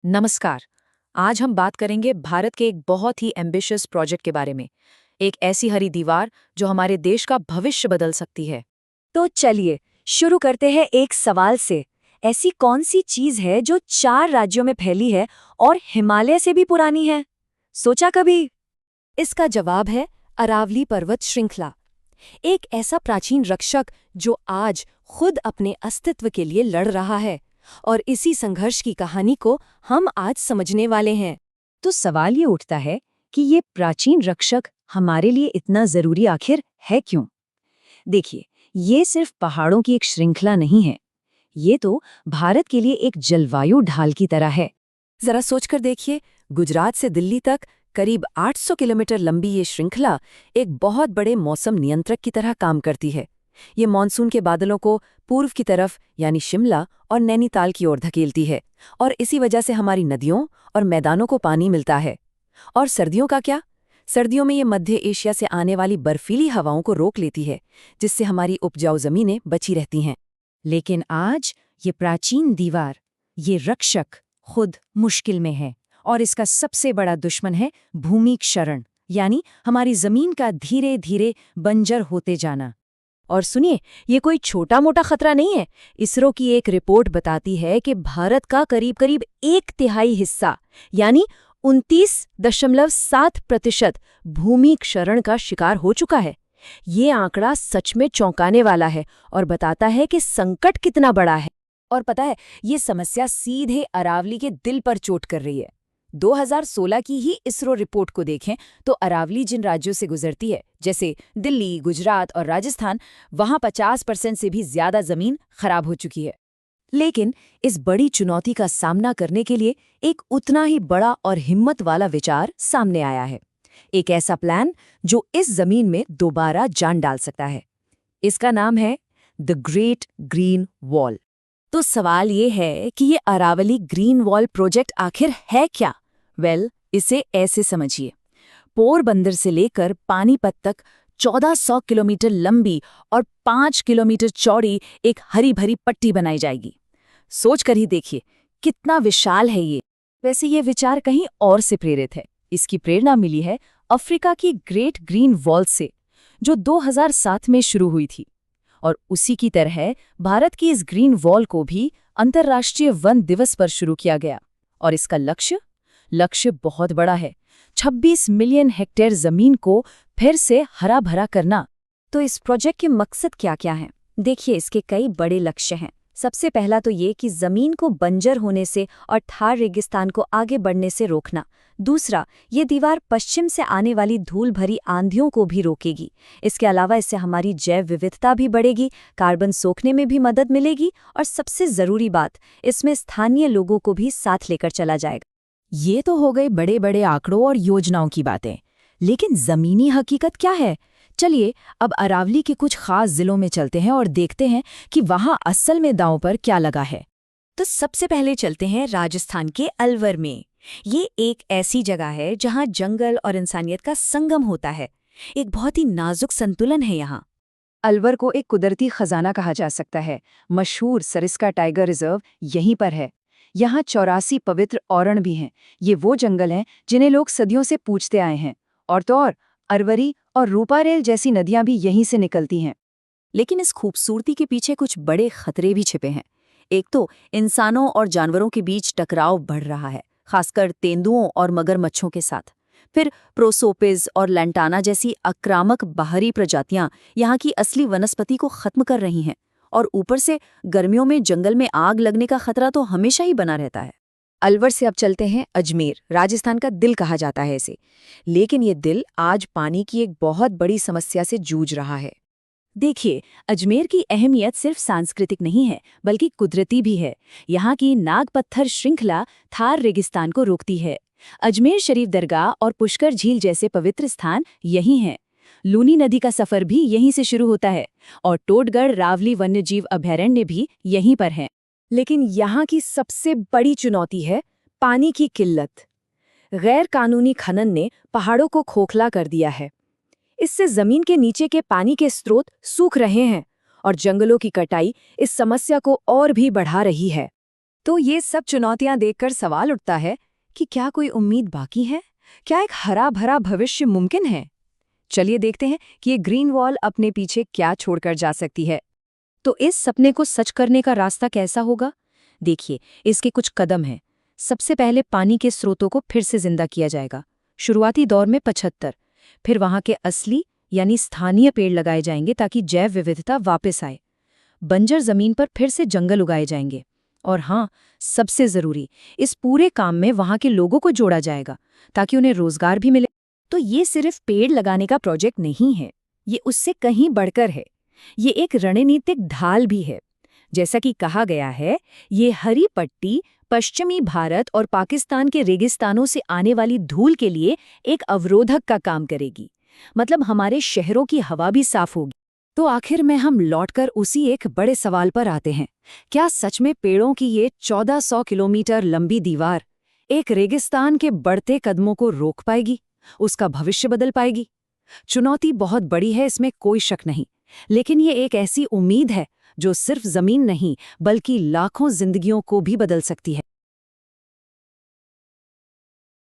नमस्कार। आज हम बात करेंगे भारत के एक बहुत ही एम्बिशियस प्रोजेक्ट के बारे में। एक ऐसी हरी दीवार जो हमारे देश का भविष्य बदल सकती है। तो चलिए शुरू करते हैं एक सवाल से। ऐसी कौन सी चीज है जो 4 राज्यों में फैली है और हिमालय से भी पुरानी है? सोचा कभी? इसका जवाब है अरावली पर्वत श्रृंखला। एक ऐसा प्राचीन रक्षक जो आज खुद अपने अस्तित्व के लिए लड़ रहा है, और इसी संघर्ष की कहानी को हम आज समझने वाले हैं। तो सवाल ये उठता है कि ये प्राचीन रक्षक हमारे लिए इतना जरूरी आखिर है क्यों? देखिए, ये सिर्फ पहाड़ों की एक श्रृंखला नहीं है। ये तो भारत के लिए एक जलवायु ढाल की तरह है। जरा सोचकर देखिए, गुजरात से दिल्ली तक करीब 800 किलोमीटर लंबी ये श्रृंखला एक बहुत बड़े मौसम नियंत्रक की तरह काम करती है। ये मानसून के बादलों को पूर्व की तरफ यानी शिमला और नैनीताल की ओर धकेलती है, और इसी वजह से हमारी नदियों और मैदानों को पानी मिलता है। और सर्दियों का क्या? सर्दियों में ये मध्य एशिया से आने वाली बर्फीली हवाओं को रोक लेती है, जिससे हमारी उपजाऊ जमीनें बची रहती हैं। लेकिन आज ये प्राचीन दीवार, ये रक्षक, खुद मुश्किल में है, और इसका सबसे बड़ा दुश्मन है भूमि क्षरण, यानी हमारी जमीन का धीरे धीरे बंजर होते जाना। और सुनिए, ये कोई छोटा मोटा खतरा नहीं है। इसरो की एक रिपोर्ट बताती है कि भारत का करीब करीब 1/3 हिस्सा, यानी 29.7% भूमि क्षरण का शिकार हो चुका है। ये आंकड़ा सच में चौंकाने वाला है और बताता है कि संकट कितना बड़ा है। और पता है, ये समस्या सीधे अरावली के दिल पर चोट कर रही है। 2016 की ही इसरो रिपोर्ट को देखें तो अरावली जिन राज्यों से गुजरती है, जैसे दिल्ली, गुजरात और राजस्थान, वहां 50% से भी ज्यादा जमीन खराब हो चुकी है। लेकिन इस बड़ी चुनौती का सामना करने के लिए एक उतना ही बड़ा और हिम्मत वाला विचार सामने आया है। एक ऐसा प्लान जो इस जमीन में दोबारा जान डाल सकता है। इसका नाम है द ग्रेट ग्रीन वॉल। तो सवाल ये है कि ये अरावली ग्रीन वॉल प्रोजेक्ट आखिर है क्या? इसे ऐसे समझिए। पोरबंदर से लेकर पानीपत तक 1400 किलोमीटर लंबी और 5 किलोमीटर चौड़ी एक हरी भरी पट्टी बनाई जाएगी। सोच कर ही देखिए, कितना विशाल है ये। वैसे ये विचार कहीं और से प्रेरित है। इसकी प्रेरणा मिली है अफ्रीका की ग्रेट ग्रीन वॉल से, जो 2007 में शुरू हुई थी। और उसी की तरह भारत की इस ग्रीन वॉल को भी अंतर्राष्ट्रीय वन दिवस पर शुरू किया गया। और इसका लक्ष्य बहुत बड़ा है, 26 मिलियन हेक्टेयर जमीन को फिर से हरा भरा करना। तो इस प्रोजेक्ट के मकसद क्या क्या हैं? देखिए, इसके कई बड़े लक्ष्य हैं। सबसे पहला तो ये कि जमीन को बंजर होने से और थार रेगिस्तान को आगे बढ़ने से रोकना। दूसरा, ये दीवार पश्चिम से आने वाली धूल भरी आंधियों को भी रोकेगी। इसके अलावा इससे हमारी जैव विविधता भी बढ़ेगी, कार्बन सोखने में भी मदद मिलेगी, और सबसे जरूरी बात, इसमें स्थानीय लोगों को भी साथ लेकर चला जाएगा। ये तो हो गए बड़े बड़े आंकड़ों और योजनाओं की बातें, लेकिन जमीनी हकीकत क्या है? चलिए अब अरावली के कुछ खास जिलों में चलते हैं और देखते हैं कि वहां असल में दांव पर क्या लगा है। तो सबसे पहले चलते हैं राजस्थान के अलवर में। ये एक ऐसी जगह है जहां जंगल और इंसानियत का संगम होता है। एक बहुत ही नाजुक संतुलन है यहाँ। अलवर को एक कुदरती खजाना कहा जा सकता है। मशहूर सरिस्का टाइगर रिजर्व यहीं पर है। यहाँ 84 पवित्र औरण भी हैं। ये वो जंगल हैं जिन्हें लोग सदियों से पूजते आए हैं। और तो और अरवरी और रूपारेल जैसी नदियां भी यहीं से निकलती हैं। लेकिन इस खूबसूरती के पीछे कुछ बड़े खतरे भी छिपे हैं। एक तो इंसानों और जानवरों के बीच टकराव बढ़ रहा है, खासकर तेंदुओं और मगरमच्छों के साथ। फिर प्रोसोपिस और लैंटाना जैसी आक्रामक बाहरी प्रजातियां यहाँ की असली वनस्पति को खत्म कर रही हैं। और ऊपर से गर्मियों में जंगल में आग लगने का खतरा तो हमेशा ही बना रहता है। अलवर से अब चलते हैं अजमेर। राजस्थान का दिल कहा जाता है इसे, लेकिन ये दिल आज पानी की एक बहुत बड़ी समस्या से जूझ रहा है। देखिए, अजमेर की अहमियत सिर्फ सांस्कृतिक नहीं है, बल्कि कुदरती भी है। यहाँ की नागपत्थर श्रृंखला थार रेगिस्तान को रोकती है। अजमेर शरीफ दरगाह और पुष्कर झील जैसे पवित्र स्थान यहीं हैं। लूनी नदी का सफर भी यहीं से शुरू होता है, और टोटगढ़ रावली वन्यजीव अभयारण्य भी यहीं पर है। लेकिन यहाँ की सबसे बड़ी चुनौती है पानी की किल्लत। गैर कानूनी खनन ने पहाड़ों को खोखला कर दिया है। इससे जमीन के नीचे के पानी के स्रोत सूख रहे हैं, और जंगलों की कटाई इस समस्या को और भी बढ़ा रही है। तो ये सब चुनौतियां देखकर सवाल उठता है कि क्या कोई उम्मीद बाकी है? क्या एक हरा भरा भविष्य मुमकिन है? चलिए देखते हैं कि ये ग्रीन वॉल अपने पीछे क्या छोड़कर जा सकती है। तो इस सपने को सच करने का रास्ता कैसा होगा? देखिए, इसके कुछ कदम हैं। सबसे पहले पानी के स्रोतों को फिर से जिंदा किया जाएगा। शुरुआती दौर में 75, फिर वहां के असली यानी स्थानीय पेड़ लगाए जाएंगे ताकि जैव विविधता वापस आए। बंजर जमीन पर फिर से जंगल उगाए जाएंगे। और हाँ, सबसे जरूरी, इस पूरे काम में वहां के लोगों को जोड़ा जाएगा ताकि उन्हें रोजगार भी मिले। तो ये सिर्फ पेड़ लगाने का प्रोजेक्ट नहीं है, ये उससे कहीं बढ़कर है। ये एक रणनीतिक ढाल भी है। जैसा कि कहा गया है, ये हरी पट्टी पश्चिमी भारत और पाकिस्तान के रेगिस्तानों से आने वाली धूल के लिए एक अवरोधक का काम करेगी। मतलब हमारे शहरों की हवा भी साफ होगी। तो आखिर में हम लौटकर उसी एक बड़े सवाल पर आते हैं, क्या सच में पेड़ों की ये 1400 किलोमीटर लंबी दीवार एक रेगिस्तान के बढ़ते कदमों को रोक पाएगी, उसका भविष्य बदल पाएगी? चुनौती बहुत बड़ी है, इसमें कोई शक नहीं, लेकिन ये एक ऐसी उम्मीद है जो सिर्फ जमीन नहीं बल्कि लाखों जिंदगियों को भी बदल सकती है।